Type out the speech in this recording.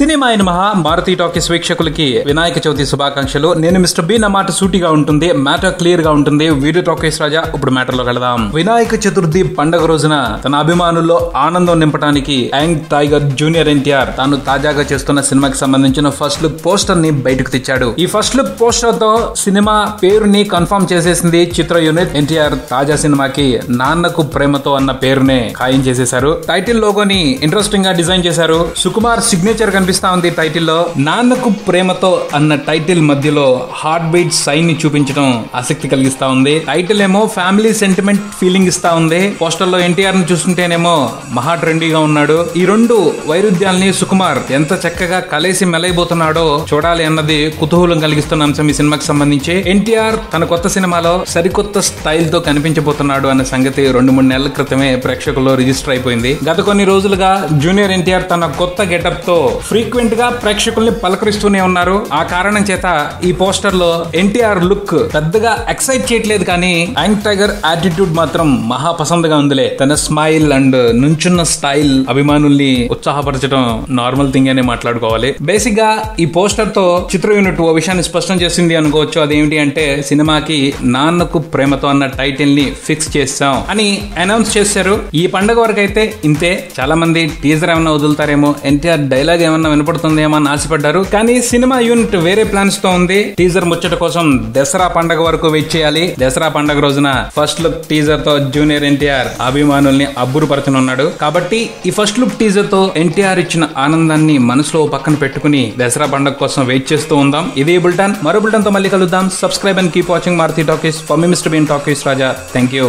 Cinema అయిన మహా Maruti talkies వీక్షకులకి Vinayaka Chavithi శుభాకాంక్షలు. నేను మిస్టర్ బి. నా మాట సూటిగా ఉంటుంది, మ్యాటర్ క్లియర్ గా ఉంటుంది. వీడియో టాకీస్ రాజా, ఇప్పుడు మ్యాటర్ లో వెళదాం. వినాయక చతుర్థి పండుగ రోజున తన అభిమానుల్లో ఆనందం నింపడానికి యంగ్ టైగర్ జూనియర్ ఎన్టీఆర్ తాను తాజాగా చేస్తున్న సినిమాకి సంబంధించిన ఫస్ట్ లుక్ పోస్టర్ ని బయటకు తెచ్చాడు. ఈ ఫస్ట్ లుక్ పోస్టర్ తో సినిమా పేరుని కన్ఫర్మ్ చేసేసింది చిత్ర యూనిట్. ఎన్టీఆర్ తాజా సినిమాకి నాన్నకు ప్రేమతో అన్న పేరునే ఖాయం చేసేశారు. టైటిల్ లోగోని ఇంట్రెస్టింగ్ గా డిజైన్ చేశారు. సుకుమార్ సిగ్నేచర్ కనిపిస్తా ఉంది టైటిల్ లో. నాన్నకు ప్రేమతో అన్న టైటిల్ మధ్యలో హార్ట్ బీట్ సైన్ ని చూపించడం ఆసక్తి కలిగిస్తా ఉంది. టైటిల్ ఏమో ఫ్యామిలీ సెంటిమెంట్ ఫీలింగ్ ఇస్తా ఉంది. పోస్టర్ లో ఎన్టీఆర్ ని చూస్తుంటేనేమో మహా ట్రెండీగా ఉన్నాడు. ఈ రెండు వైరుధ్యాల్ని సుకుమార్ ఎంత చక్కగా కలిసి మెలైపోతున్నాడో చూడాలి అన్నది కుతూహలం కలిగిస్తున్న అంశం ఈ సినిమాకి సంబంధించి. ఎన్టీఆర్ తన కొత్త సినిమాలో సరికొత్త స్టైల్ తో కనిపించబోతున్నాడు అన్న సంగతి 2-3 నెలల క్రితమే ప్రేక్షకుల్లో రిజిస్టర్ అయిపోయింది. గత కొన్ని రోజులుగా జూనియర్ ఎన్టీఆర్ తన కొత్త గెటప్ తో ఫ్రీక్వెంట్ గా ప్రేక్షకుల్ని పలకరిస్తూనే ఉన్నారు. ఆ కారణం చేత ఈ పోస్టర్ లో ఎన్టీఆర్ లుక్ పెద్దగా ఎక్సైట్ చేయట్లేదు, కానీ యంగ్ టైగర్ యాటిట్యూడ్ మాత్రం మహా పసందగా ఉందిలే. తన స్మైల్ అండ్ నుంచున్న స్టైల్ అభిమానుల్ని ఉత్సాహపరచడం నార్మల్ థింగ్ అనే మాట్లాడుకోవాలి. బేసిక్ గా ఈ పోస్టర్ తో చిత్ర యూనిట్ ఓ విషయాన్ని స్పష్టం చేసింది అనుకోవచ్చు. అదేమిటి అంటే సినిమాకి నాన్నకు ప్రేమతో అన్న టైటిల్ ని ఫిక్స్ చేస్తాం అని అనౌన్స్ చేశారు. ఈ పండుగ వరకు అయితే ఇంతే. చాలా మంది టీజర్ ఏమన్నా వదులుతారేమో, ఎన్టీఆర్ డైలాగ్ ఏమన్నా వినపడుతుందేమో అని ఆశపడ్డారు. కానీ సినిమా యూనిట్ వేరే ప్లాన్స్ తో ఉంది. టీజర్ ముచ్చట కోసం దసరా పండుగ వరకు వెయిట్ చేయాలి. దసరా పండుగ రోజున ఫస్ట్ లుక్ టీజర్ తో జూనియర్ ఎన్టీఆర్ అభిమానుల్ని అబ్బురుపరచనున్నాడు. కాబట్టి ఈ ఫస్ట్ లుక్ టీజర్ తో ఎన్టీఆర్ ఇచ్చిన ఆనందాన్ని మనసులో పక్కన పెట్టుకుని దసరా పండుగ కోసం వెయిట్ చేస్తూ ఉందాం. ఇది బుల్టన్. మరో బుల్టన్ తో మళ్ళీ కలుద్దాం. Subscribe and keep watching Maruti talkies. For me mister B. Talkies Raja. Thank you.